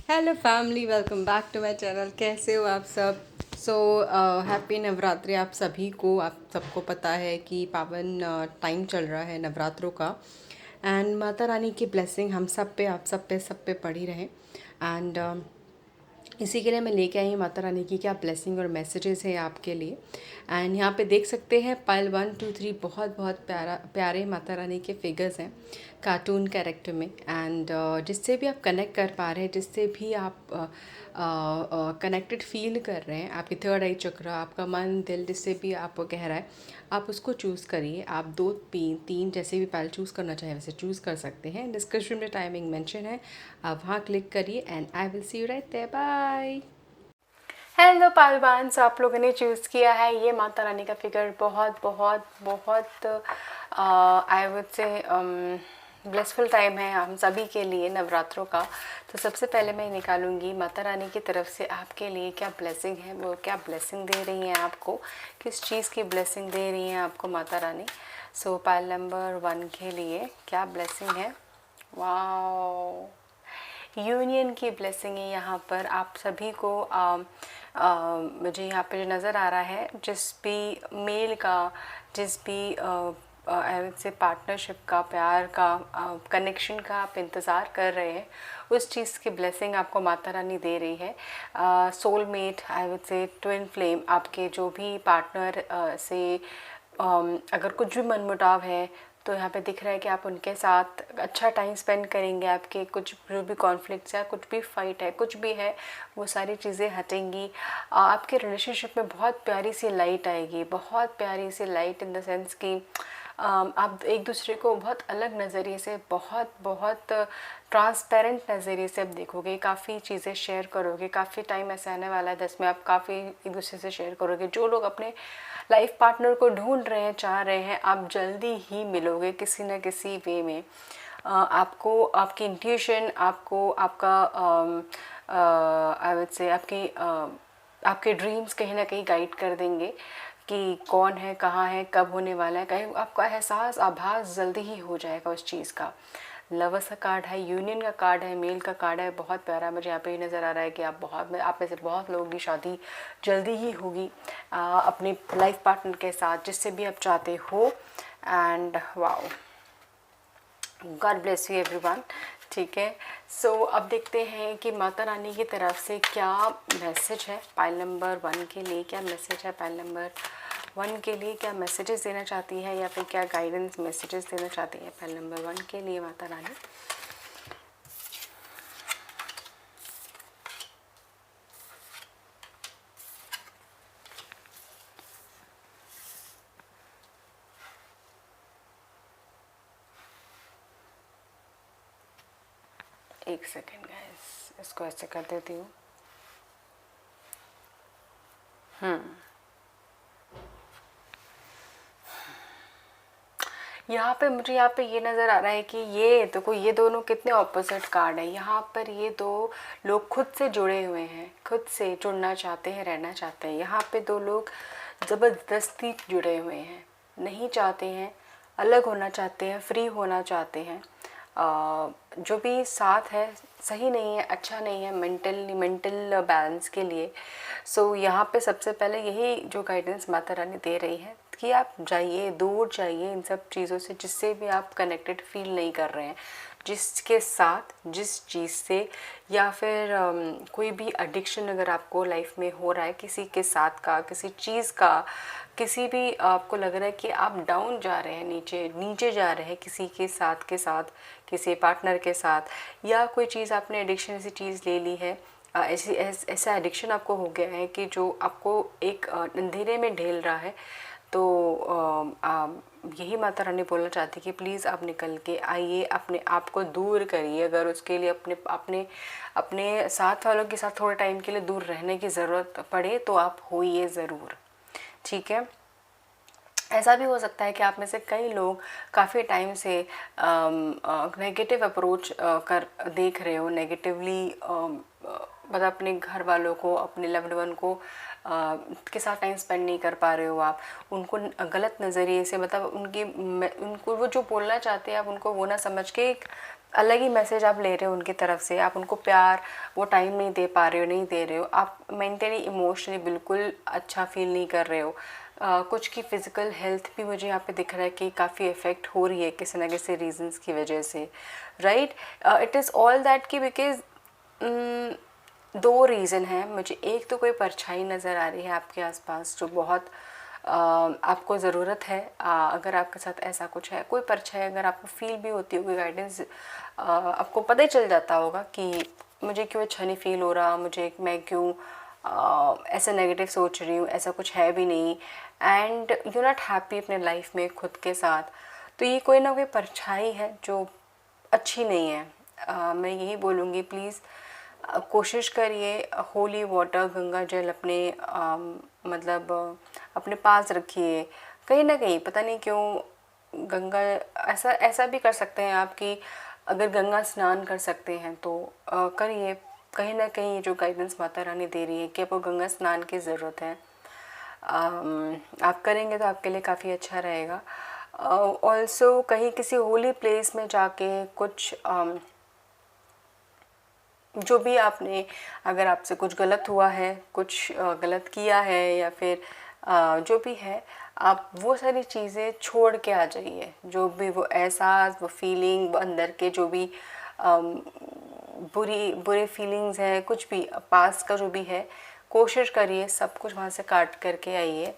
Hello family, welcome back to my channel. कैसे हो आप सब? सो हैप्पी नवरात्रि आप सभी को। आप सबको पता है कि पावन टाइम चल रहा है नवरात्रों का। एंड माता रानी की ब्लेसिंग हम सब पे, आप सब पे पड़ी रहे। एंड इसी के लिए मैं लेके आई हूँ माता रानी की क्या ब्लेसिंग और मैसेजेस हैं आपके लिए। एंड यहाँ पे देख सकते हैं पाइल 1 2 3 बहुत बहुत प्यारे माता रानी के फिगर्स हैं कार्टून कैरेक्टर में। एंड जिससे भी आप कनेक्ट कर पा रहे हैं, जिससे भी आप कनेक्टेड फील कर रहे हैं, आपकी थर्ड आई चक्र, आपका मन दिल जिससे भी आप कह रहा है, आप उसको चूज़ करिए। आप दो तीन जैसे भी पाइल चूज़ करना चाहें वैसे चूज़ कर सकते हैं। डिस्क्रिप्शन में टाइमिंग मेंशन है, आप वहाँ क्लिक करिए and I will see you right there. Bye. Hello पालवान्स, आप लोगों ने चूज़ किया है ये माता रानी का फिगर। बहुत बहुत बहुत I would say blessful time है हम सभी के लिए नवरात्रों का। तो सबसे पहले मैं निकालूंगी माता रानी की तरफ से आपके लिए क्या ब्लेसिंग है, वो क्या ब्लेसिंग दे रही हैं आपको, किस चीज़ की ब्लेसिंग दे रही हैं आपको माता रानी। सो पाइल नंबर 1 के लिए क्या ब्लेसिंग है। वाओ, यूनियन की ब्लेसिंग है यहाँ पर आप सभी को। मुझे यहाँ पे जो नज़र आ रहा है, जिस भी मेल का, जिस भी से पार्टनरशिप का, प्यार का, कनेक्शन का आप इंतज़ार कर रहे हैं, उस चीज़ की ब्लेसिंग आपको माता रानी दे रही है। Soulmate, I would say twin flame, आपके जो भी पार्टनर से अगर कुछ भी मनमुटाव है तो यहाँ पे दिख रहा है कि आप उनके साथ अच्छा टाइम स्पेंड करेंगे। आपके कुछ जो भी कॉन्फ्लिक्ट्स है, कुछ भी फाइट है, कुछ भी है, वो सारी चीज़ें हटेंगी। आपके रिलेशनशिप में बहुत प्यारी सी लाइट आएगी, बहुत प्यारी सी लाइट इन द सेंस कि आप एक दूसरे को बहुत अलग नज़रिए से, बहुत बहुत ट्रांसपेरेंट नज़रिए से आप देखोगे, काफ़ी चीज़ें शेयर करोगे। काफ़ी टाइम ऐसा आने वाला है जिसमें आप काफ़ी एक दूसरे से शेयर करोगे। जो लोग अपने लाइफ पार्टनर को ढूंढ रहे हैं, चाह रहे हैं, आप जल्दी ही मिलोगे किसी न किसी वे में। आपको आपकी इंट्यूशन, आपको आपका आई वुड से आपके ड्रीम्स कहीं ना कहीं गाइड कर देंगे कि कौन है, कहाँ है, कब होने वाला है। कहीं आपका एहसास, आभास जल्दी ही हो जाएगा उस चीज़ का। लवर्स का कार्ड है, यूनियन का कार्ड है, मेल का कार्ड है। बहुत प्यारा मुझे यहाँ पे ही नज़र आ रहा है कि आप में से बहुत लोगों की शादी जल्दी ही होगी अपने लाइफ पार्टनर के साथ, जिससे भी आप चाहते हो। And wow, God bless you everyone. ठीक है, सो अब देखते हैं कि माता रानी की तरफ से क्या मैसेज है पाइल नंबर 1 के लिए। क्या मैसेज है पाइल नंबर 1 के लिए, क्या मैसेजेस देना चाहती है या फिर क्या गाइडेंस मैसेजेस देना चाहती है पाइल नंबर 1 के लिए माता रानी। एक सेकेंड गाइस, इसको ऐसे कर देती हूँ। यहाँ पे ये नज़र आ रहा है कि ये देखो, ये दोनों कितने ऑपोजिट कार्ड है। यहाँ पर ये दो लोग खुद से जुड़े हुए हैं, खुद से जुड़ना चाहते हैं, रहना चाहते हैं। यहाँ पे दो लोग ज़बरदस्ती जुड़े हुए हैं, नहीं चाहते हैं, अलग होना चाहते हैं, फ्री होना चाहते हैं। जो भी साथ है सही नहीं है, अच्छा नहीं है मेंटल बैलेंस के लिए। सो यहाँ पे सबसे पहले यही जो गाइडेंस माता रानी दे रही है कि आप जाइए, दूर जाइए इन सब चीज़ों से जिससे भी आप कनेक्टेड फील नहीं कर रहे हैं, जिसके साथ, जिस चीज़ से, या फिर कोई भी एडिक्शन अगर आपको लाइफ में हो रहा है किसी के साथ का, किसी चीज़ का, किसी भी आपको लग रहा है कि आप डाउन जा रहे हैं, नीचे नीचे जा रहे हैं किसी के साथ, किसी पार्टनर के साथ, या कोई चीज़ आपने एडिक्शन ऐसी चीज़ ले ली है, ऐसा एडिक्शन आपको हो गया है कि जो आपको एक अंधेरे में ढेल रहा है। तो यही माता रानी बोलना चाहती है कि प्लीज़ आप निकल के आइए, अपने आप को दूर करिए। अगर उसके लिए अपने अपने अपने साथ वालों के साथ थोड़े टाइम के लिए दूर रहने की ज़रूरत पड़े तो आप होइए ज़रूर। ठीक है, ऐसा भी हो सकता है कि आप में से कई लोग काफ़ी टाइम से नेगेटिव अप्रोच कर देख रहे हो, नेगेटिवली मतलब अपने घर वालों को, अपने लव्ड वन को के साथ टाइम स्पेंड नहीं कर पा रहे हो। आप उनको गलत नज़रिए से, मतलब उनको वो जो बोलना चाहते हैं आप उनको वो ना समझ के एक अलग ही मैसेज आप ले रहे हो उनकी तरफ से, आप उनको प्यार वो टाइम नहीं दे पा रहे हो, नहीं दे रहे हो, आप मेंटली इमोशनली बिल्कुल अच्छा फील नहीं कर रहे हो। कुछ की फ़िज़िकल हेल्थ भी मुझे यहाँ पे दिख रहा है कि काफ़ी इफ़ेक्ट हो रही है किसी ना किसी रीजंस की वजह से, right. It is all that कि बिकॉज दो रीज़न है मुझे। एक तो कोई परछाई नज़र आ रही है आपके आसपास जो बहुत आपको ज़रूरत है। अगर आपके साथ ऐसा कुछ है, कोई परछाई अगर आपको फील भी होती होगी, गाइडेंस आपको पता ही चल जाता होगा कि मुझे क्यों अच्छा नहीं फील हो रहा, मैं क्यों ऐसा नेगेटिव सोच रही हूँ, ऐसा कुछ है भी नहीं, एंड यू नॉट हैप्पी अपने लाइफ में खुद के साथ। तो ये कोई ना कोई परछाई है जो अच्छी नहीं है। मैं यही बोलूँगी, प्लीज़ कोशिश करिए होली वाटर, गंगा जल अपने मतलब अपने पास रखिए। कहीं ना कहीं पता नहीं क्यों गंगा, ऐसा ऐसा भी कर सकते हैं आप कि अगर गंगा स्नान कर सकते हैं तो करिए। कहीं ना कहीं ये जो गाइडेंस माता रानी दे रही है कि आपको गंगा स्नान की ज़रूरत है, आप करेंगे तो आपके लिए काफ़ी अच्छा रहेगा। ऑल्सो कहीं किसी होली प्लेस में जाके कुछ जो भी आपने, अगर आपसे कुछ गलत हुआ है, कुछ गलत किया है, या फिर जो भी है, आप वो सारी चीज़ें छोड़ के आ जाइए। जो भी वो एहसास, वो फीलिंग, वो अंदर के जो भी बुरे फीलिंग्स हैं, कुछ भी पास्ट का जो भी है, कोशिश करिए सब कुछ वहाँ से काट करके आइए।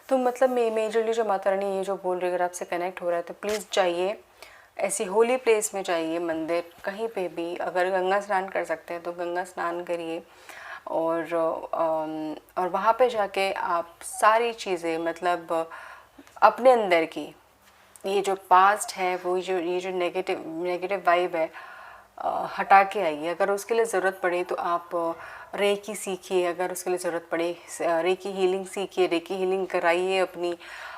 तो मतलब मेजरली जो माता रानी ये जो बोल रही है, अगर आपसे कनेक्ट हो रहा है तो प्लीज़ जाइए ऐसी होली प्लेस में जाइए, मंदिर कहीं पे भी। अगर गंगा स्नान कर सकते हैं तो गंगा स्नान करिए, और वहाँ पे जाके आप सारी चीज़ें मतलब अपने अंदर की ये जो पास्ट है, वो ये जो नेगेटिव वाइब है, हटा के आइए। अगर उसके लिए ज़रूरत पड़े तो आप रेकी सीखिए, अगर उसके लिए ज़रूरत पड़े रेकी हीलिंग सीखिए, रेकी हीलिंग कराइए, अपनी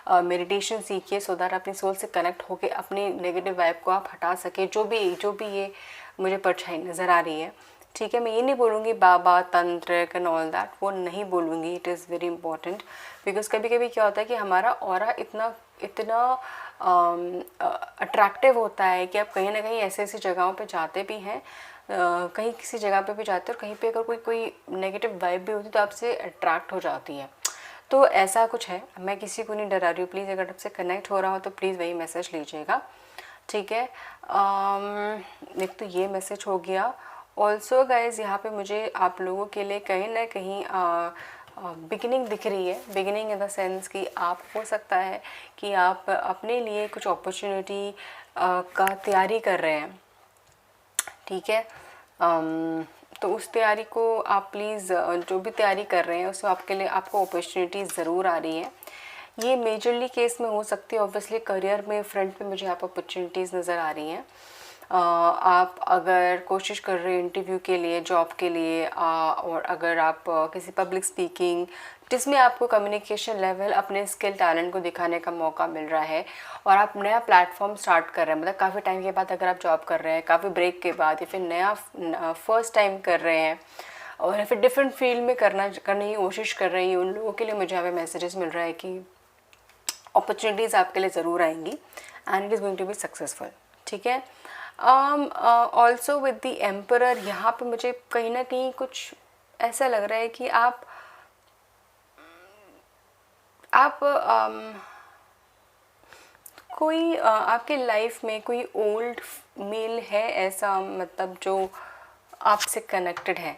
मेडिटेशन सीखिए, सो दैट अपनी सोल से कनेक्ट होके अपनी नेगेटिव वाइब को आप हटा सके। जो भी ये मुझे परछाई नज़र आ रही है, ठीक है। मैं ये नहीं बोलूँगी बाबा तंत्र एंड ऑल दैट, वो नहीं बोलूँगी। It is very important because कभी कभी क्या होता है कि हमारा ऑरा इतना अट्रैक्टिव होता है कि आप कहीं ना कहीं ऐसे ऐसी जगहों पे जाते भी हैं, कहीं किसी जगह पे भी जाते हैं और कहीं पे अगर कोई नेगेटिव वाइब भी होती तो आपसे अट्रैक्ट हो जाती है। तो ऐसा कुछ है, मैं किसी को नहीं डरा रही हूँ। प्लीज़ अगर आपसे कनेक्ट हो रहा हो तो प्लीज़ वही मैसेज लीजिएगा, ठीक है। एक तो ये मैसेज हो गया। ऑल्सो गाइज यहाँ पे मुझे आप लोगों के लिए कहीं ना कहीं बिगिनिंग दिख रही है। बिगिनिंग इन द सेंस कि आप, हो सकता है कि आप अपने लिए कुछ अपॉर्चुनिटी का तैयारी कर रहे हैं, ठीक है। तो उस तैयारी को आप प्लीज़, जो भी तैयारी कर रहे हैं उसमें आपके लिए आपको अपॉर्चुनिटी ज़रूर आ रही है। ये मेजरली केस में हो सकती है, ऑब्वियसली करियर में फ्रंट पे मुझे आप अपॉर्चुनिटीज़ नज़र आ रही हैं। आप अगर कोशिश कर रहे हैं इंटरव्यू के लिए, जॉब के लिए, और अगर आप किसी पब्लिक स्पीकिंग जिसमें आपको कम्युनिकेशन लेवल, अपने स्किल टैलेंट को दिखाने का मौका मिल रहा है, और आप नया प्लेटफॉर्म स्टार्ट कर रहे हैं, मतलब काफ़ी टाइम के बाद अगर आप जॉब कर रहे हैं, काफ़ी ब्रेक के बाद, या फिर नया फर्स्ट टाइम कर रहे हैं, और या फिर डिफरेंट फील्ड में करने की कोशिश कर रही हैं, उन लोगों के लिए मुझे यहाँ पे मैसेजेस मिल रहा है कि अपॉर्चुनिटीज़ आपके लिए ज़रूर आएंगी and it is going to be successful, ठीक है। ऑल्सो विद द एम्परर, यहाँ पे मुझे कहीं ना कहीं कुछ ऐसा लग रहा है कि आप कोई आपके लाइफ में कोई ओल्ड मेल है ऐसा, मतलब जो आपसे कनेक्टेड है।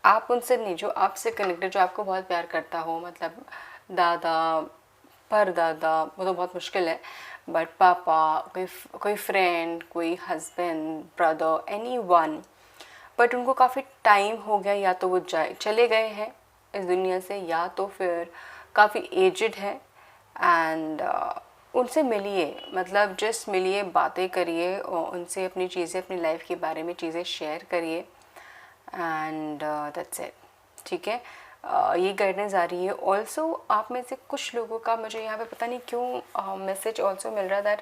आप उनसे नहीं, जो आपसे कनेक्टेड, जो आपको बहुत प्यार करता हो, मतलब दादा, परदादा, वो तो बहुत मुश्किल है, बट पापा, कोई फ्रेंड, कोई husband, brother, any one, but उनको काफ़ी टाइम हो गया, या तो वो चले गए हैं इस दुनिया से, या तो फिर काफ़ी एजड है, एंड उनसे मिलिए, मतलब जस्ट मिलिए, बातें करिए और उनसे अपनी चीज़ें, अपनी लाइफ के बारे में चीज़ें शेयर करिए, एंड दैट्स इट, ठीक है। ये गाइडेंस आ रही है। ऑल्सो आप में से कुछ लोगों का मुझे यहाँ पे पता नहीं क्यों मैसेज ऑल्सो मिल रहा है दैट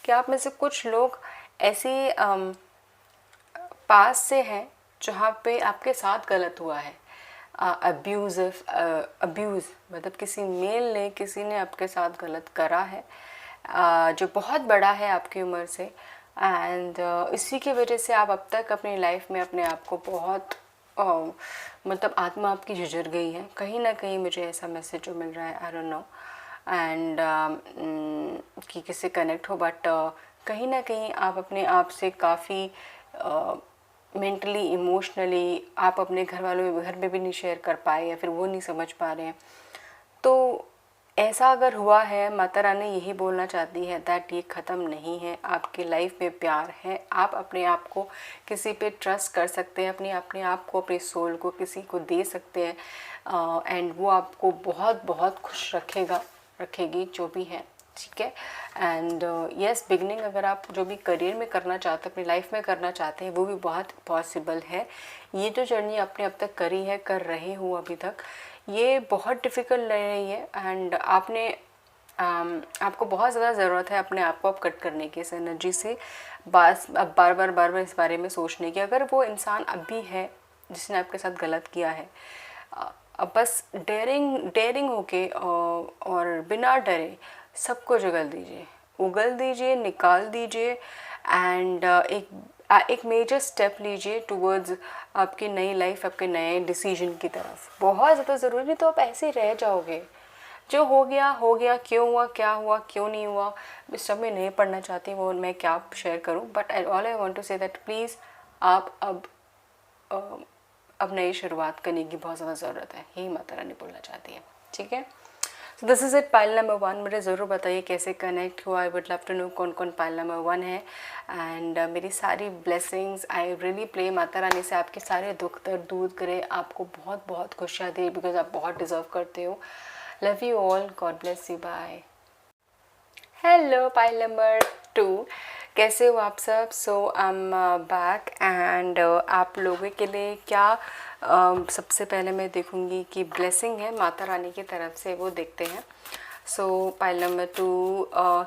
कि आप में से कुछ लोग ऐसे पास से हैं जहाँ पे आपके साथ गलत हुआ है, अब्यूज़ मतलब किसी मेल ने, किसी ने आपके साथ गलत करा है, जो बहुत बड़ा है आपकी उम्र से, एंड इसी की वजह से आप अब तक अपनी लाइफ में अपने आप को बहुत मतलब आत्मा आपकी झिझर गई है, कहीं ना कहीं मुझे ऐसा मैसेज जो मिल रहा है, आई डोंट नो एंड कि किससे कनेक्ट हो, बट कहीं ना कहीं आप अपने आप से काफ़ी मेंटली इमोशनली आप अपने घर वालों घर में भी नहीं शेयर कर पाए या फिर वो नहीं समझ पा रहे हैं। तो ऐसा अगर हुआ है, माता रानी यही बोलना चाहती है दैट ये ख़त्म नहीं है, आपकी लाइफ में प्यार है, आप अपने आप को किसी पे ट्रस्ट कर सकते हैं, अपने आप को, अपने सोल को किसी को दे सकते हैं एंड वो आपको बहुत बहुत खुश रखेगी जो भी है, ठीक है। एंड यस, बिगनिंग अगर आप जो भी करियर में करना चाहते हैं, अपनी लाइफ में करना चाहते हैं, वो भी बहुत पॉसिबल है। ये जो जर्नी आपने अब तक करी है, कर रहे हो अभी तक, ये बहुत डिफ़िकल्ट लग रही है एंड आपको बहुत ज़्यादा ज़रूरत है अपने आप को अब कट करने की, इस एनर्जी से अब बार बार इस बारे में सोचने की। अगर वो इंसान अब भी है जिसने आपके साथ गलत किया है, अब बस डेयरिंग होके और बिना डरे सबको उगल दीजिए, निकाल दीजिए एंड एक मेजर स्टेप लीजिए टुवर्ड्स आपकी नई लाइफ, आपके नए डिसीजन की तरफ। बहुत ज़्यादा ज़रूरी, नहीं तो आप ऐसे ही रह जाओगे। जो हो गया, क्यों हुआ, क्या हुआ, क्यों नहीं हुआ, इस सब में नहीं पढ़ना चाहती, वो मैं क्या शेयर करूं, but all I want to say that please आप अब नई शुरुआत करने की बहुत ज़्यादा ज़रूरत है, यही माता रानी बोलना चाहती है, ठीक है। So this is it, pile number 1। मुझे ज़रूर बताइए कैसे कनेक्ट हुआ, I would love to know कौन कौन पाइल नंबर 1 है। एंड मेरी सारी blessings I really play Mata Rani से आपके सारे दुख दर्द दूर करे, आपको बहुत बहुत खुशियाँ दे, बिकॉज आप बहुत डिज़र्व करते हो। Love you all, God bless you, bye. Hello pile number 2, कैसे हो आप सब? So I am back and आप लोगों के लिए क्या सबसे पहले मैं देखूंगी कि ब्लेसिंग है माता रानी की तरफ से, वो देखते हैं। सो पाइल नंबर 2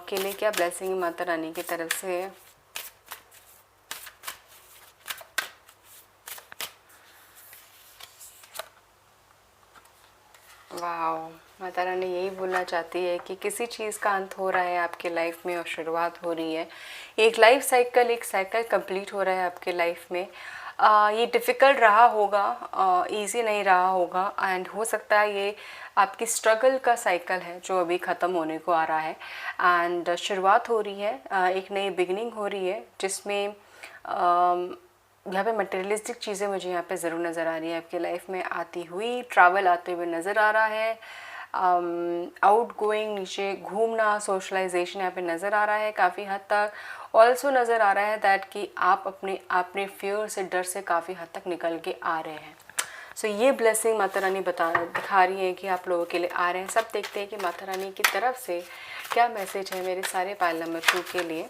के लिए क्या ब्लेसिंग है माता रानी की तरफ से? वाह, माता रानी यही बोलना चाहती है कि किसी चीज़ का अंत हो रहा है आपके लाइफ में और शुरुआत हो रही है। एक साइकिल कंप्लीट हो रहा है आपके लाइफ में। ये डिफ़िकल्ट रहा होगा, इजी नहीं रहा होगा एंड हो सकता है ये आपकी स्ट्रगल का साइकिल है जो अभी ख़त्म होने को आ रहा है एंड शुरुआत हो रही है, एक नई बिगनिंग हो रही है जिसमें यहाँ पे मटेरियलिस्टिक चीज़ें मुझे यहाँ पे ज़रूर नज़र आ रही है आपकी लाइफ में आती हुई, ट्रैवल आते हुए नज़र आ रहा है, आउट गोइंग, नीचे घूमना, सोशलाइजेशन यहाँ पे नज़र आ रहा है काफ़ी हद तक। ऑल्सो नज़र आ रहा है दैट कि आप अपने फियर से, डर से काफ़ी हद तक निकल के आ रहे हैं। सो ये ब्लेसिंग माता रानी दिखा रही है कि आप लोगों के लिए आ रहे हैं। सब देखते हैं कि माता रानी की तरफ से क्या मैसेज है मेरे सारे पाइल नंबर 2 के लिए।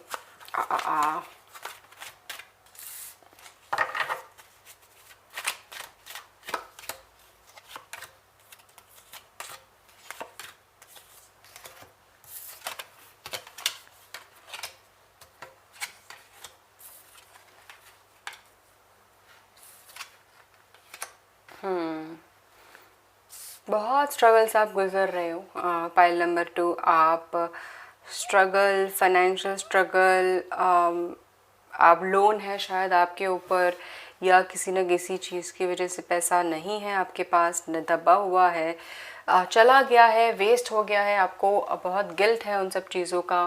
बहुत स्ट्रगल्स आप गुज़र रहे हो पाइल नंबर 2। आप स्ट्रगल, फाइनेंशियल स्ट्रगल, आप लोन है शायद आपके ऊपर, या किसी न किसी चीज़ की वजह से पैसा नहीं है आपके पास, न दबा हुआ है, चला गया है, वेस्ट हो गया है, आपको बहुत गिल्ट है उन सब चीज़ों का।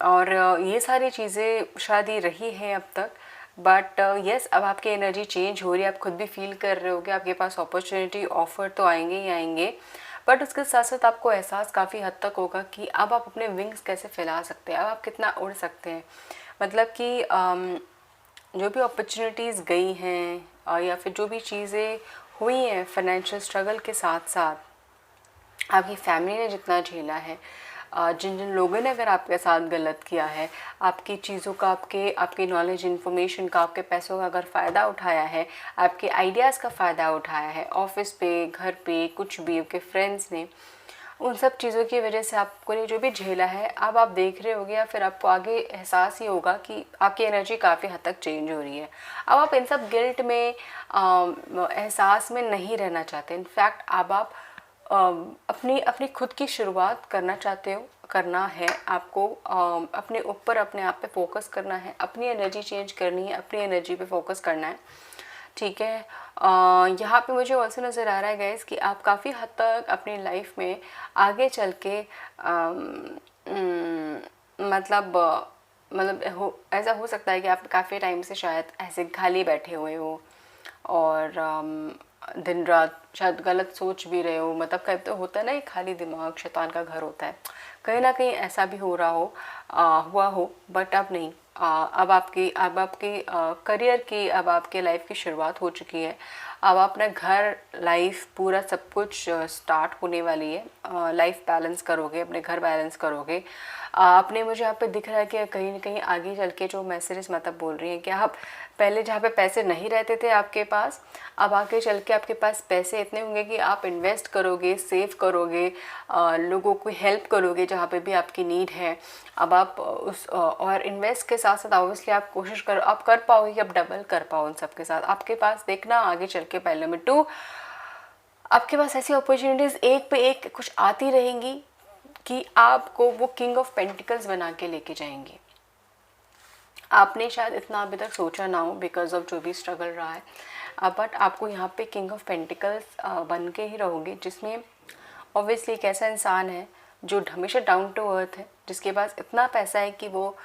और ये सारी चीज़ें शायद ही रही हैं अब तक, बट यस अब आपकी एनर्जी चेंज हो रही है, आप खुद भी फील कर रहे हो कि आपके पास अपॉर्चुनिटी, ऑफर तो आएंगे ही आएंगे, बट उसके साथ साथ आपको एहसास काफ़ी हद तक होगा कि अब आप अपने विंग्स कैसे फैला सकते हैं, अब आप कितना उड़ सकते हैं। मतलब कि जो भी अपॉर्चुनिटीज़ गई हैं या फिर जो भी चीज़ें हुई हैं फाइनेंशियल स्ट्रगल के साथ साथ, आपकी फैमिली ने जितना झेला है, जिन जिन लोगों ने अगर आपके साथ गलत किया है, आपकी चीज़ों का, आपके नॉलेज, इन्फॉर्मेशन का, आपके पैसों का अगर फ़ायदा उठाया है, आपके आइडियाज़ का फ़ायदा उठाया है, ऑफिस पे, घर पे, कुछ भी आपके फ्रेंड्स ने, उन सब चीज़ों की वजह से आपको ने जो भी झेला है, अब आप देख रहे होगे या फिर आपको आगे एहसास ही होगा कि आपकी एनर्जी काफ़ी हद तक चेंज हो रही है। अब आप इन सब गिल्ट में, एहसास में नहीं रहना चाहते। इनफैक्ट अब आप अपनी खुद की शुरुआत करना चाहते हो, करना है आपको, अपने ऊपर अपने आप पे फोकस करना है, अपनी एनर्जी चेंज करनी है, अपनी एनर्जी पे फोकस करना है, ठीक है। यहाँ पे मुझे ऑल्सो नज़र आ रहा है गाइस कि आप काफ़ी हद तक अपनी लाइफ में आगे चल के मतलब ऐसा हो सकता है कि आप काफ़ी टाइम से शायद ऐसे खाली बैठे हुए हो और दिन रात शायद गलत सोच भी रहे हो। मतलब कहीं तो होता है ना, ये खाली दिमाग शैतान का घर होता है, कहीं ना कहीं ऐसा भी हो रहा हो, हुआ हो, बट अब नहीं। अब आपकी करियर की, अब आपके लाइफ की शुरुआत हो चुकी है। अब अपना घर, लाइफ, पूरा सब कुछ स्टार्ट होने वाली है। लाइफ बैलेंस करोगे, अपने घर बैलेंस करोगे। अपने मुझे यहाँ पे दिख रहा है कि कहीं ना कहीं आगे चल के जो मैसेजेस मतलब बोल रही हैं कि आप पहले जहाँ पे पैसे नहीं रहते थे आपके पास, अब आगे चल के आपके पास पैसे इतने होंगे कि आप इन्वेस्ट करोगे, सेव करोगे, लोगों को हेल्प करोगे जहाँ पे भी आपकी नीड है। अब आप उस और इन्वेस्ट के साथ साथ ऑब्वियसली आप कोशिश करो, आप कर पाओगे कि आप डबल कर पाओ उन सब के साथ। आपके पास देखना आगे चल के पहले नंबर 2, आपके पास ऐसी अपॉर्चुनिटीज़ एक पे एक कुछ आती रहेंगी कि आपको वो किंग ऑफ पेंटिकल्स बना के लेके जाएंगे। आपने शायद इतना अभी तक सोचा ना हो बिकॉज ऑफ जो भी स्ट्रगल रहा है, बट आपको यहाँ पे किंग ऑफ पेंटिकल्स बन के ही रहोगे, जिसमें ऑब्वियसली एक ऐसा इंसान है जो हमेशा डाउन टू अर्थ है, जिसके पास इतना पैसा है कि वो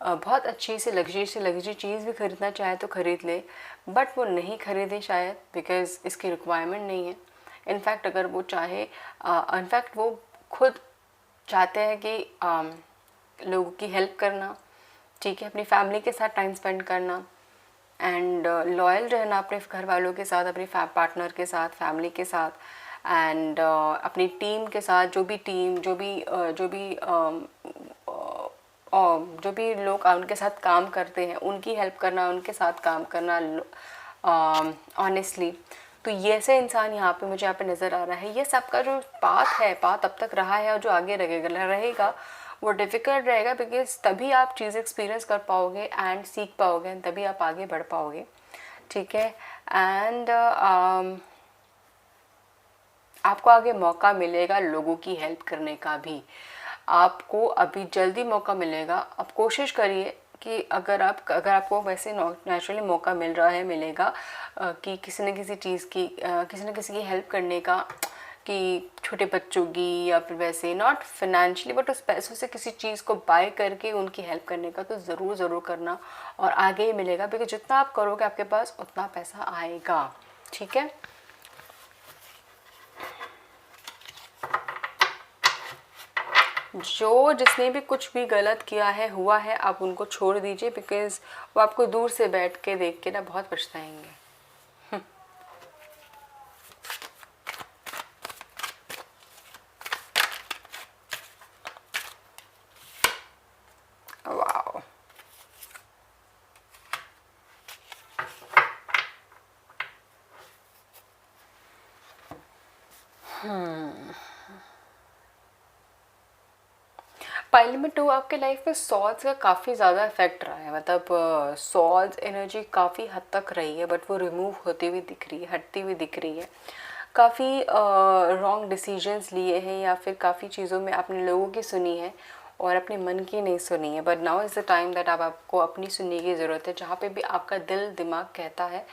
बहुत अच्छी से लग्जरी चीज़ भी खरीदना चाहे तो खरीद ले, बट वो नहीं खरीदे शायद बिकॉज इसकी रिक्वायरमेंट नहीं है। इनफैक्ट अगर वो चाहे, इनफैक्ट वो खुद चाहते हैं कि लोगों की हेल्प करना, ठीक है, अपनी फैमिली के साथ टाइम स्पेंड करना एंड लॉयल रहना अपने घर वालों के साथ, अपने पार्टनर के साथ, फैमिली के साथ एंड अपनी टीम के साथ, जो भी लोग उनके साथ काम करते हैं उनकी हेल्प करना, उनके साथ काम करना ऑनेस्टली। तो ये ऐसे इंसान यहाँ पे मुझे यहाँ पे नज़र आ रहा है। ये सबका जो पाथ अब तक रहा है और जो आगे रहेगा वो डिफ़िकल्ट रहेगा, बिकॉज तभी आप चीज़ एक्सपीरियंस कर पाओगे एंड सीख पाओगे एंड तभी आप आगे बढ़ पाओगे, ठीक है। एंड आपको आगे मौका मिलेगा लोगों की हेल्प करने का भी, आपको अभी जल्दी मौका मिलेगा। आप कोशिश करिए कि अगर आपको वैसे नेचुरली मौका मिल रहा है, मिलेगा कि किसी न किसी चीज़ की, किसी न किसी की हेल्प करने का, कि छोटे बच्चों की या फिर वैसे नॉट फाइनेंशियली बट उस पैसों से किसी चीज़ को बाय करके उनकी हेल्प करने का, तो ज़रूर करना और आगे ही मिलेगा, बिकॉज जितना आप करोगे आपके पास उतना पैसा आएगा, ठीक है। जिसने भी कुछ भी गलत किया है, हुआ है, आप उनको छोड़ दीजिए, बिकॉज वो आपको दूर से बैठ के देख के ना बहुत पछताएंगे। वाओ, पाइल नंबर 2, आपके लाइफ में सॉल्स का काफ़ी ज़्यादा इफेक्ट रहा है। मतलब सॉल्स एनर्जी काफ़ी हद तक रही है, बट वो रिमूव होती हुई दिख रही है, हटती हुई दिख रही है। काफ़ी रॉन्ग डिसीजंस लिए हैं या फिर काफ़ी चीज़ों में आपने लोगों की सुनी है और अपने मन की नहीं सुनी है, but now is the time that आपको अपनी सुनने की ज़रूरत है। जहाँ पे भी आपका दिल दिमाग कहता है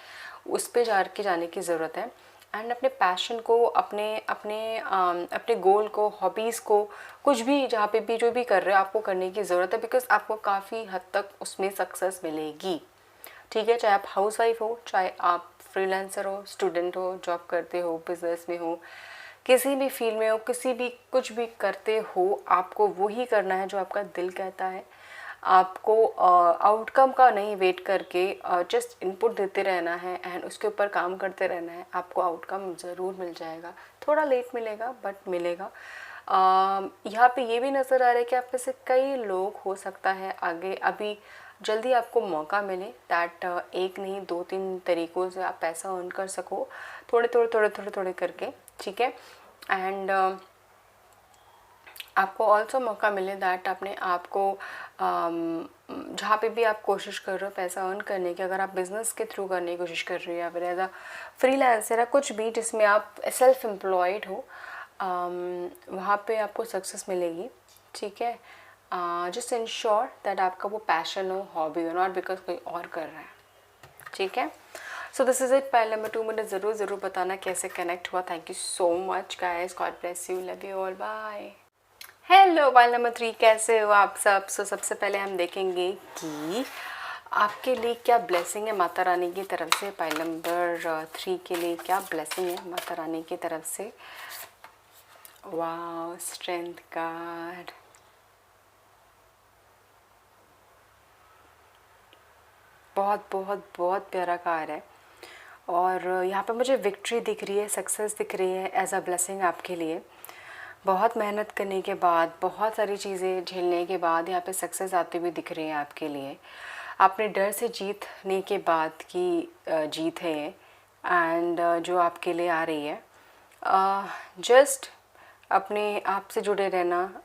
उस पर जाने की ज़रूरत है एंड अपने पैशन को, अपने गोल को, हॉबीज़ को, कुछ भी जहाँ पे भी जो भी कर रहे हो आपको करने की ज़रूरत है, बिकॉज आपको काफ़ी हद तक उसमें सक्सेस मिलेगी, ठीक है। चाहे आप हाउस वाइफ हो, चाहे आप फ्रीलांसर हो, स्टूडेंट हो, जॉब करते हो, बिजनेस में हो, किसी भी फील्ड में हो, किसी भी कुछ भी करते हो, आपको वही करना है जो आपका दिल कहता है। आपको आउटकम का नहीं वेट करके जस्ट इनपुट देते रहना है एंड उसके ऊपर काम करते रहना है। आपको आउटकम ज़रूर मिल जाएगा, थोड़ा लेट मिलेगा बट मिलेगा। यहाँ पे ये भी नज़र आ रहा है कि आप में से कई लोग हो सकता है आगे अभी जल्दी आपको मौका मिले दैट एक नहीं 2-3 तरीक़ों से आप पैसा अर्न कर सको, थोड़े करके, ठीक है। एंड आपको ऑल्सो मौका मिले दैट अपने आप को जहाँ पे भी आप कोशिश कर रहे हो पैसा अर्न करने की, अगर आप बिज़नेस के थ्रू करने की कोशिश कर रहे हो या फिर एज अ फ्रीलांसर या कुछ भी जिसमें आप सेल्फ एम्प्लॉयड हो, वहाँ पे आपको सक्सेस मिलेगी, ठीक है। जस्ट इंश्योर दैट आपका वो पैशन हो, हॉबी हो, नॉट बिकॉज कोई और कर रहा है, ठीक है। So this is it. Pile number 2 मुझे ज़रूर बताना कैसे कनेक्ट हुआ। Thank you so much guys, God bless you, love you all, bye. Hello pile number 3, कैसे हो आप सब। सबसे पहले हम देखेंगे कि आपके लिए क्या ब्लेसिंग है माता रानी की तरफ से। पाइल नंबर 3 के लिए क्या ब्लेसिंग है माता रानी की तरफ से। वाओ, स्ट्रेंथ कार्ड, बहुत बहुत बहुत प्यारा कार्ड है। और यहाँ पे मुझे विक्ट्री दिख रही है, सक्सेस दिख रही है एज अ ब्लेसिंग आपके लिए। बहुत मेहनत करने के बाद, बहुत सारी चीज़ें झेलने के बाद यहाँ पे सक्सेस आती हुई दिख रही है आपके लिए। आपने डर से जीतने के बाद की जीत है ये, एंड जो आपके लिए आ रही है। जस्ट अपने आप से जुड़े रहना,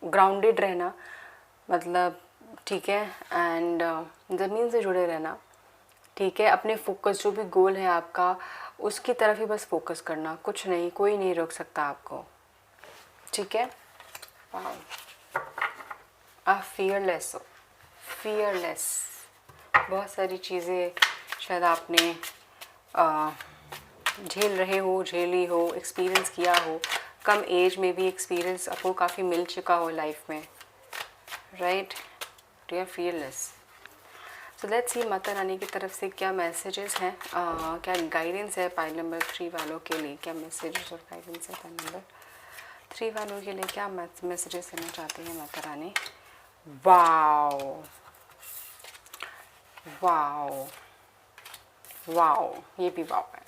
ग्राउंडेड रहना, मतलब ठीक है, एंड ज़मीन से जुड़े रहना, ठीक है। अपने फोकस, जो भी गोल है आपका, उसकी तरफ ही बस फोकस करना, कुछ नहीं, कोई नहीं रोक सकता आपको, ठीक है। आप फियरलेस हो, फियरलेस। बहुत सारी चीज़ें शायद आपने झेल रहे हो, झेली हो, एक्सपीरियंस किया हो, कम एज में भी एक्सपीरियंस आपको काफ़ी मिल चुका हो लाइफ में, right. You are fearless. So let's see Mata Rani की तरफ से क्या मैसेजेस हैं, क्या गाइडेंस है पाइल नंबर 3 वालों के लिए। क्या मैसेजेस और गाइडेंस है पाइल नंबर 3 वालों के लिए, क्या मैसेजेस देना चाहती है Mata Rani. Wow wow wow, ये भी वाओ है।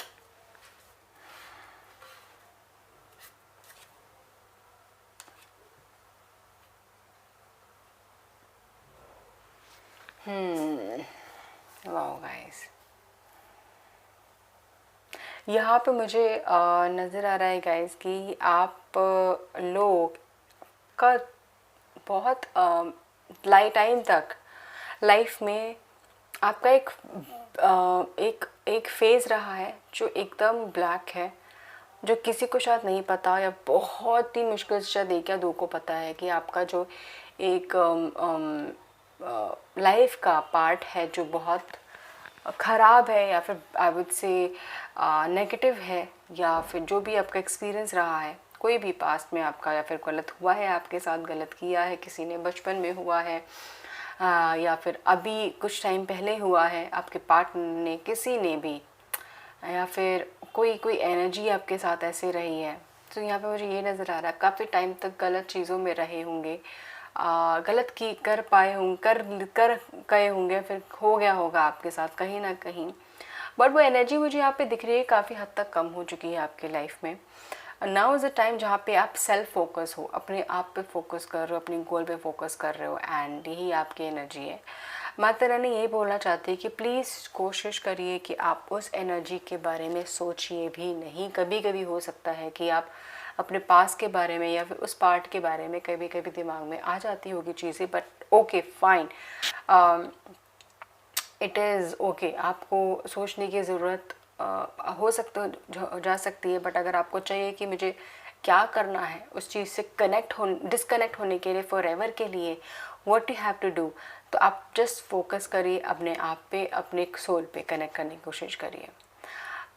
वाओ गाइस, यहाँ पे मुझे नज़र आ रहा है गाइस कि आप लोग का बहुत टाइम तक लाइफ में आपका एक फेज़ रहा है जो एकदम ब्लैक है, जो किसी को शायद नहीं पता, या बहुत ही मुश्किल से शायद एक या दो को पता है कि आपका जो एक लाइफ का पार्ट है जो बहुत ख़राब है, या फिर आई वुड से नेगेटिव है, या फिर जो भी आपका एक्सपीरियंस रहा है, कोई भी पास्ट में आपका, या फिर गलत हुआ है आपके साथ, गलत किया है किसी ने, बचपन में हुआ है, या फिर अभी कुछ टाइम पहले हुआ है आपके पार्टनर ने, किसी ने भी, या फिर कोई एनर्जी आपके साथ ऐसे रही है। तो यहाँ पे मुझे ये नज़र आ रहा है काफ़ी टाइम तक गलत चीज़ों में रहे होंगे, गलत की कर पाए होंगे, कर गए होंगे, फिर हो गया होगा आपके साथ कहीं ना कहीं। बट वो एनर्जी मुझे यहाँ पे दिख रही है काफ़ी हद तक कम हो चुकी है आपके लाइफ में। नाउ इज़ अ टाइम जहाँ पे आप सेल्फ फोकस हो, अपने आप पे फोकस कर रहे हो, अपनी गोल पे फोकस कर रहे हो, एंड यही आपकी एनर्जी है। माता रानी यही बोलना चाहती है कि प्लीज़ कोशिश करिए कि आप उस एनर्जी के बारे में सोचिए भी नहीं। कभी कभी हो सकता है कि आप अपने पास के बारे में या फिर उस पार्ट के बारे में कभी कभी दिमाग में आ जाती होगी चीज़ें, but okay fine, it is okay. आपको सोचने की ज़रूरत हो सकता जा सकती है, बट अगर आपको चाहिए कि मुझे क्या करना है उस चीज़ से डिस्कनेक्ट होने के लिए, फॉर एवर के लिए, what you have to do, तो आप जस्ट फोकस करिए अपने आप पे, अपने सोल पे कनेक्ट करने की कोशिश करिए।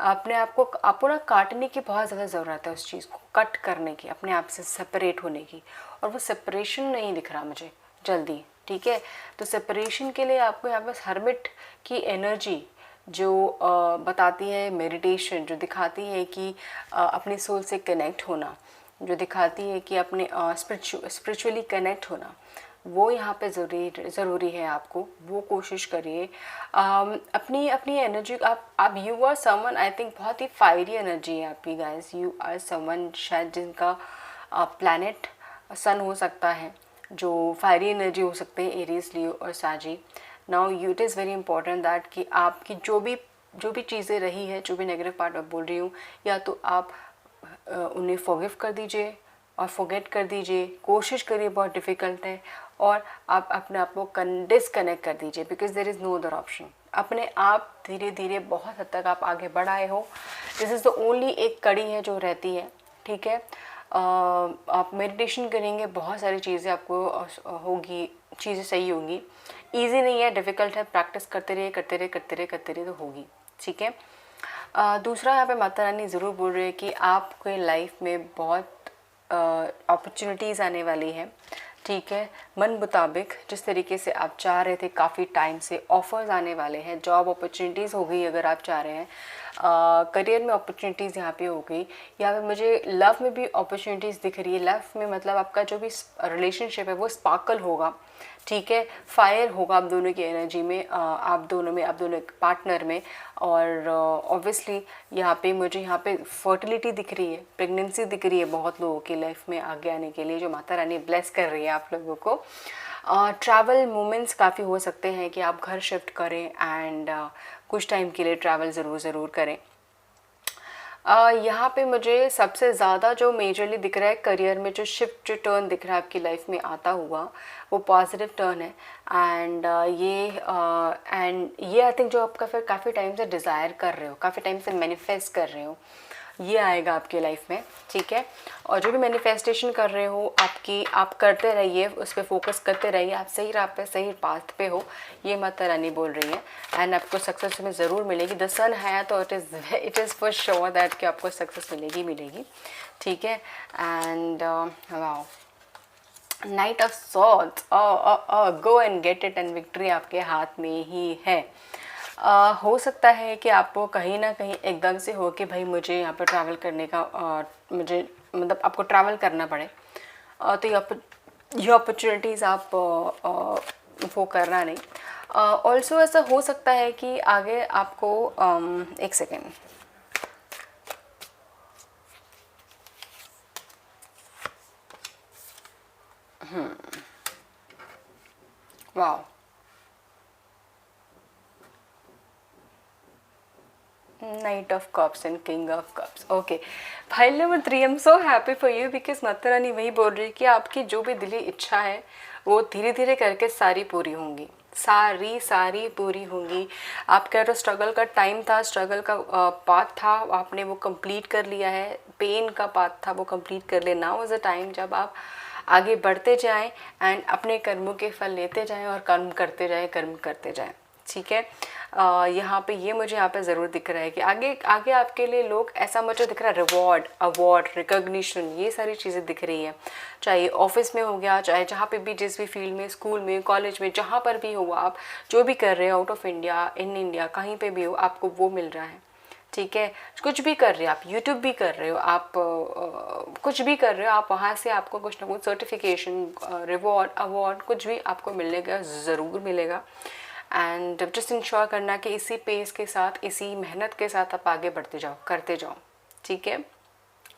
अपने आप को आपको ना काटने की बहुत ज़्यादा ज़रूरत है, उस चीज़ को कट करने की, अपने आप से सेपरेट होने की, और वो सेपरेशन नहीं दिख रहा मुझे जल्दी, ठीक है। तो सेपरेशन के लिए आपको यहाँ पर हर्मिट की एनर्जी जो बताती है मेडिटेशन, जो दिखाती है कि अपने सोल से कनेक्ट होना, जो दिखाती है कि अपने स्पिरिचुअली कनेक्ट होना, वो यहाँ पे ज़रूरी है। आपको वो कोशिश करिए। अपनी अपनी एनर्जी आप you are someone, I think बहुत ही फायरी एनर्जी है आपकी गाइस। यू आर समवन शायद जिनका प्लैनेट सन हो सकता है, जो फायरी एनर्जी हो सकते हैं, एरीज, लियो और साजी। Now you it is very important that कि आपकी जो भी चीज़ें रही है, जो भी नेगेटिव पार्ट मैं बोल रही हूँ, या तो आप उन्हें फॉरगिव कर दीजिए और फॉरगेट कर दीजिए, कोशिश करिए, बहुत डिफ़िकल्ट है, और आप अपने आप को डिसकनेक्ट कर दीजिए, because there is no other option. अपने आप धीरे धीरे बहुत हद तक आप आगे बढ़ आए हो, दिस इज़ द ओनली एक कड़ी है जो रहती है, ठीक है। आप मेडिटेशन करेंगे, बहुत सारी चीज़ें आपको होगी, चीज़ें सही होंगी। ईजी नहीं है, डिफ़िकल्ट है, प्रैक्टिस करते रहिए करते रहिए करते रहिए करते रहिए तो होगी, ठीक है। दूसरा यहाँ पे माता रानी ज़रूर बोल रही है कि आपके लाइफ में बहुत अपॉर्चुनिटीज़ आने वाली हैं, ठीक है। मन मुताबिक जिस तरीके से आप चाह रहे थे काफ़ी टाइम से, ऑफ़र्स आने वाले हैं, जॉब अपॉर्चुनिटीज़ हो गई अगर आप चाह रहे हैं, करियर में अपॉर्चुनिटीज़ यहाँ पे हो गई। यहाँ पे मुझे लव में भी अपॉर्चुनिटीज़ दिख रही है। लव में मतलब आपका जो भी रिलेशनशिप है वो स्पार्कल होगा, ठीक है, फायर होगा आप दोनों की एनर्जी में, आप दोनों पार्टनर में। और ऑब्वियसली यहाँ पे मुझे यहाँ पे फर्टिलिटी दिख रही है, प्रेगनेंसी दिख रही है बहुत लोगों की लाइफ में आगे आने के लिए, जो माता रानी ब्लेस कर रही है आप लोगों को। ट्रैवल मोमेंट्स काफ़ी हो सकते हैं कि आप घर शिफ्ट करें एंड कुछ टाइम के लिए ट्रैवल ज़रूर करें। यहाँ पे मुझे सबसे ज़्यादा जो मेजरली दिख रहा है करियर में, जो शिफ्ट जो टर्न दिख रहा है आपकी लाइफ में आता हुआ, वो पॉजिटिव टर्न है। एंड ये आई थिंक जो आपका फिर काफ़ी टाइम से डिज़ायर कर रहे हो, काफ़ी टाइम से मैनिफेस्ट कर रहे हो, ये आएगा आपकी लाइफ में, ठीक है। और जो भी मैनिफेस्टेशन कर रहे हो आप करते रहिए, उस पर फोकस करते रहिए, आप सही राह पे सही पाथ पे हो, ये माता रानी बोल रही है। एंड आपको सक्सेस में ज़रूर मिलेगी। द सन है तो it is for sure that कि आपको सक्सेस मिलेगी, ठीक है। And wow, night of swords, go and get it, and victory आपके हाथ में ही है। हो सकता है कि आपको कहीं ना कहीं एकदम से हो कि भाई मुझे यहाँ पर ट्रैवल करने का मुझे मतलब आपको ट्रैवल करना पड़े, तो ये अपॉर्चुनिटीज़ आप वो करना नहीं। ऑल्सो ऐसा हो सकता है कि आगे आपको एक सेकेंड, वाह, night of cups and king of cups, okay. File number 3, I am so happy for you because Mata Rani वही बोल रही है कि आपकी जो भी दिली इच्छा है वो धीरे धीरे करके सारी पूरी होंगी, सारी पूरी होंगी। आप कह रहे हो स्ट्रगल का टाइम था, स्ट्रगल का पाथ था, आपने वो कंप्लीट कर लिया है, पेन का पाथ था वो कंप्लीट कर लिया। नाउ इज़ अ टाइम जब आप आगे बढ़ते जाएं एंड अपने कर्मों के फल लेते जाएं और कर्म करते जाएं, ठीक है। यहाँ पे ये मुझे यहाँ पे ज़रूर दिख रहा है कि आगे आपके लिए लोग, ऐसा मुझे दिख रहा है, रिवॉर्ड, अवार्ड, रिकॉग्निशन, ये सारी चीज़ें दिख रही हैं। चाहे ऑफिस में हो गया, चाहे जहाँ पे भी, जिस भी फील्ड में, स्कूल में, कॉलेज में, जहाँ पर भी हो, आप जो भी कर रहे हो, out of India, in India, कहीं पे भी हो, आपको वो मिल रहा है, ठीक है। कुछ भी कर रहे हो आप, यूट्यूब भी कर रहे हो आप, कुछ भी कर रहे हो आप, वहाँ से आपको कुछ ना कुछ सर्टिफिकेशन, रिवॉर्ड, अवार्ड, कुछ भी आपको मिलेगा, ज़रूर मिलेगा। एंड जस्ट इंश्योर करना कि इसी पेस के साथ, इसी मेहनत के साथ आप आगे बढ़ते जाओ, करते जाओ, ठीक है।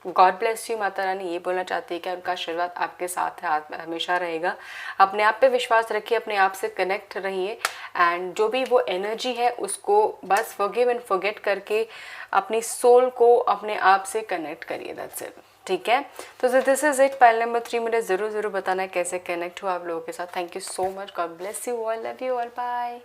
God bless you. Mata Rani ये बोलना चाहती है कि उनका आशीर्वाद आपके साथ है, हमेशा रहेगा। अपने आप पे विश्वास रखिए, अपने आप से कनेक्ट रहिए एंड जो भी वो एनर्जी है उसको बस फॉरगिव एंड फॉरगेट करके अपनी सोल को अपने आप से कनेक्ट करिए, दैट्स इट, ठीक है। तो this is it. Pile number 3 मुझे ज़रूर बताना है कैसे कनेक्ट हुआ आप लोगों के साथ। Thank you so much, God bless you all, love you all, bye.